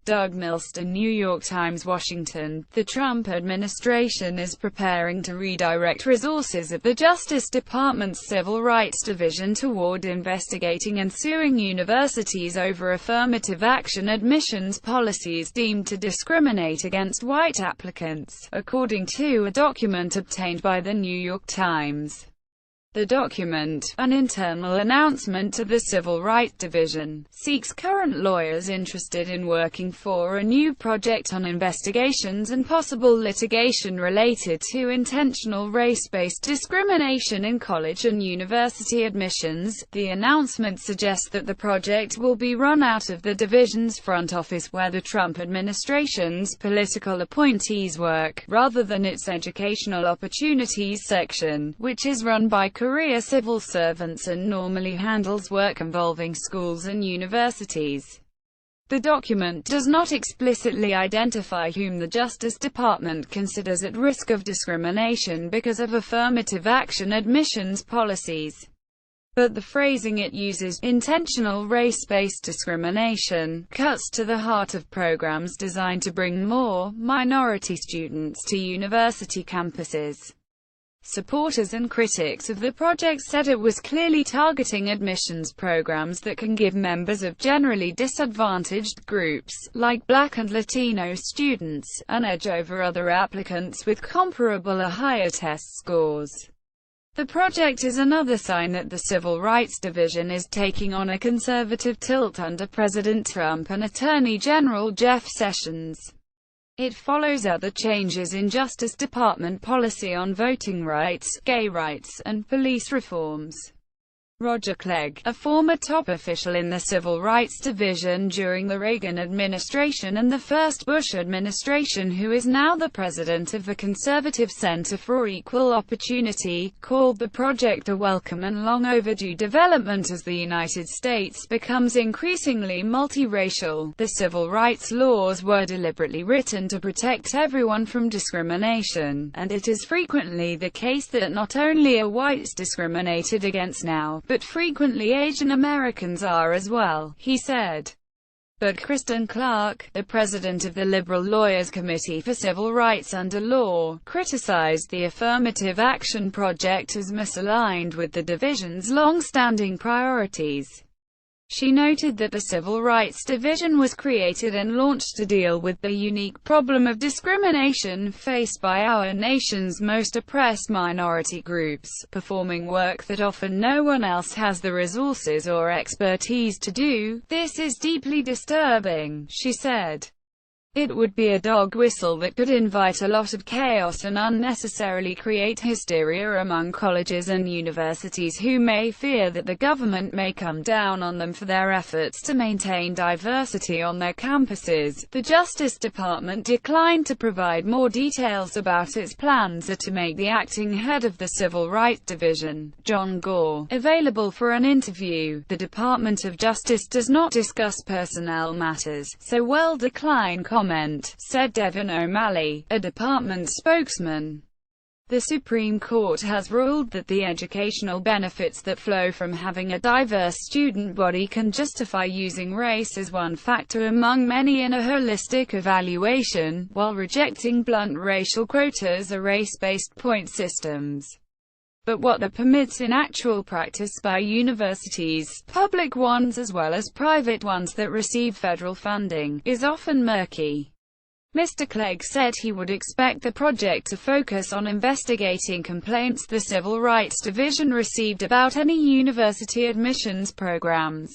Doug Milston, New York Times, Washington. The Trump administration is preparing to redirect resources of the Justice Department's Civil Rights Division toward investigating and suing universities over affirmative action admissions policies deemed to discriminate against white applicants, according to a document obtained by the New York Times. The document, an internal announcement to the Civil Rights Division, seeks current lawyers interested in working for a new project on investigations and possible litigation related to intentional race-based discrimination in college and university admissions. The announcement suggests that the project will be run out of the division's front office where the Trump administration's political appointees work, rather than its Educational Opportunities section, which is run by career civil servants and normally handles work involving schools and universities. The document does not explicitly identify whom the Justice Department considers at risk of discrimination because of affirmative action admissions policies, but the phrasing it uses, intentional race-based discrimination, cuts to the heart of programs designed to bring more minority students to university campuses. Supporters and critics of the project said it was clearly targeting admissions programs that can give members of generally disadvantaged groups, like Black and Latino students, an edge over other applicants with comparable or higher test scores. The project is another sign that the Civil Rights Division is taking on a conservative tilt under President Trump and Attorney General Jeff Sessions. It follows other changes in Justice Department policy on voting rights, gay rights, and police reforms. Roger Clegg, a former top official in the Civil Rights Division during the Reagan administration and the first Bush administration, who is now the president of the Conservative Center for Equal Opportunity, called the project a welcome and long overdue development as the United States becomes increasingly multiracial. The civil rights laws were deliberately written to protect everyone from discrimination, and it is frequently the case that not only are whites discriminated against now, but frequently Asian Americans are as well, he said. But Kristen Clarke, the president of the Liberal Lawyers Committee for Civil Rights Under Law, criticized the Affirmative Action Project as misaligned with the division's long-standing priorities. She noted that the Civil Rights Division was created and launched to deal with the unique problem of discrimination faced by our nation's most oppressed minority groups, performing work that often no one else has the resources or expertise to do. "This is deeply disturbing," she said. "It would be a dog whistle that could invite a lot of chaos and unnecessarily create hysteria among colleges and universities who may fear that the government may come down on them for their efforts to maintain diversity on their campuses." The Justice Department declined to provide more details about its plans to make the acting head of the Civil Rights Division, John Gore, available for an interview. The Department of Justice does not discuss personnel matters, so we'll decline comment, said Devin O'Malley, a department spokesman. The Supreme Court has ruled that the educational benefits that flow from having a diverse student body can justify using race as one factor among many in a holistic evaluation, while rejecting blunt racial quotas or race-based point systems. But what that permits in actual practice by universities, public ones as well as private ones that receive federal funding, is often murky. Mr. Clegg said he would expect the project to focus on investigating complaints the Civil Rights Division received about any university admissions programs.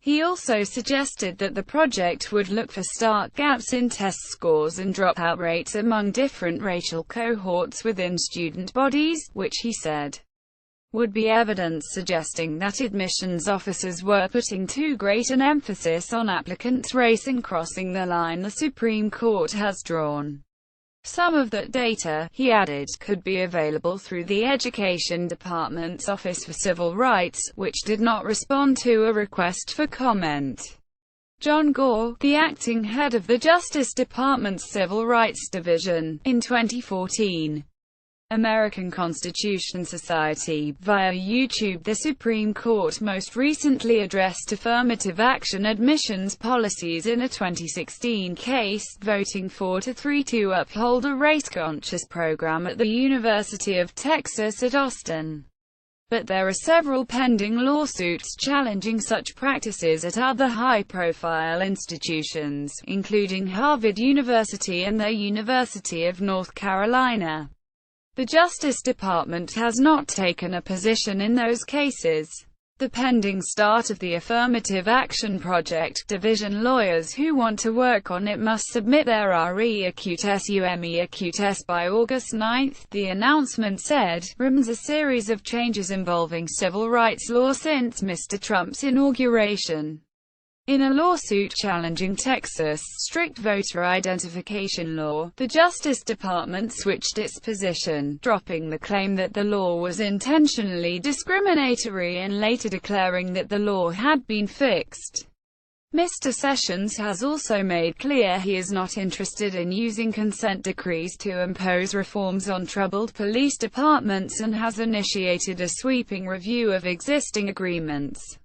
He also suggested that the project would look for stark gaps in test scores and dropout rates among different racial cohorts within student bodies, which he said would be evidence suggesting that admissions officers were putting too great an emphasis on applicants' race and crossing the line the Supreme Court has drawn. Some of that data, he added, could be available through the Education Department's Office for Civil Rights, which did not respond to a request for comment. John Gore, the acting head of the Justice Department's Civil Rights Division, in 2014, American Constitution Society. Via YouTube, the Supreme Court most recently addressed affirmative action admissions policies in a 2016 case, voting 4-3 to uphold a race-conscious program at the University of Texas at Austin. But there are several pending lawsuits challenging such practices at other high-profile institutions, including Harvard University and the University of North Carolina. The Justice Department has not taken a position in those cases. The pending start of the Affirmative Action Project division, lawyers who want to work on it must submit their RE-acute by August 9, the announcement said, remains a series of changes involving civil rights law since Mr. Trump's inauguration. In a lawsuit challenging Texas' strict voter identification law, the Justice Department switched its position, dropping the claim that the law was intentionally discriminatory and later declaring that the law had been fixed. Mr. Sessions has also made clear he is not interested in using consent decrees to impose reforms on troubled police departments and has initiated a sweeping review of existing agreements.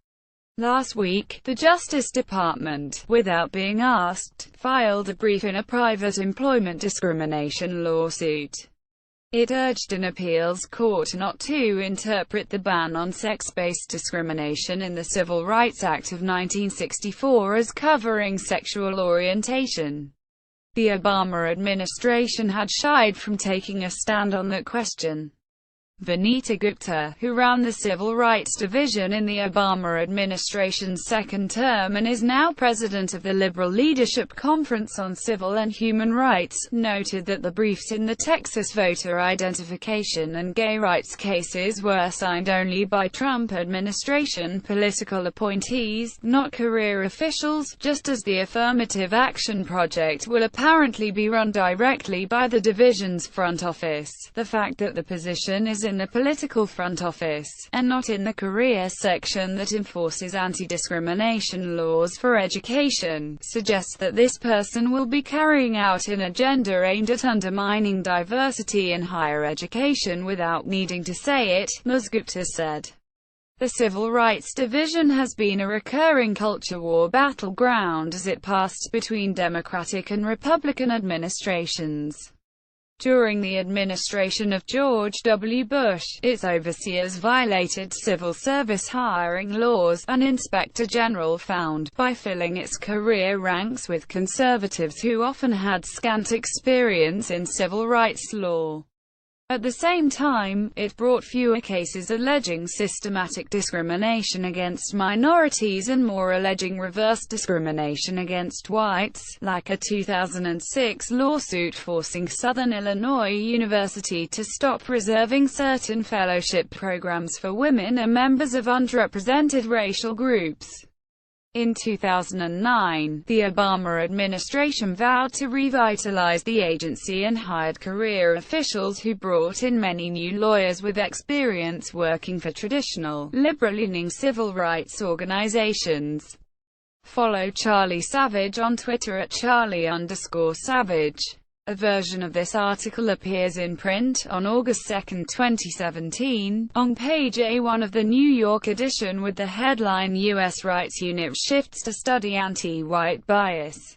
Last week, the Justice Department, without being asked, filed a brief in a private employment discrimination lawsuit. It urged an appeals court not to interpret the ban on sex-based discrimination in the Civil Rights Act of 1964 as covering sexual orientation. The Obama administration had shied from taking a stand on that question. Vanita Gupta, who ran the Civil Rights Division in the Obama administration's second term and is now president of the Liberal Leadership Conference on Civil and Human Rights, noted that the briefs in the Texas voter identification and gay rights cases were signed only by Trump administration political appointees, not career officials, just as the Affirmative Action Project will apparently be run directly by the division's front office. The fact that the position is in the political front office, and not in the career section that enforces anti-discrimination laws for education, suggests that this person will be carrying out an agenda aimed at undermining diversity in higher education without needing to say it, Ms. Gupta said. The Civil Rights Division has been a recurring culture war battleground as it passed between Democratic and Republican administrations. During the administration of George W. Bush, its overseers violated civil service hiring laws, an inspector general found, by filling its career ranks with conservatives who often had scant experience in civil rights law. At the same time, it brought fewer cases alleging systematic discrimination against minorities and more alleging reverse discrimination against whites, like a 2006 lawsuit forcing Southern Illinois University to stop reserving certain fellowship programs for women and members of underrepresented racial groups. In 2009, the Obama administration vowed to revitalize the agency and hired career officials who brought in many new lawyers with experience working for traditional, liberal-leaning civil rights organizations. Follow Charlie Savage on Twitter at Charlie_Savage. A version of this article appears in print, on August 2, 2017, on page A1 of the New York edition with the headline U.S. Rights Unit Shifts to Study Anti-White Bias.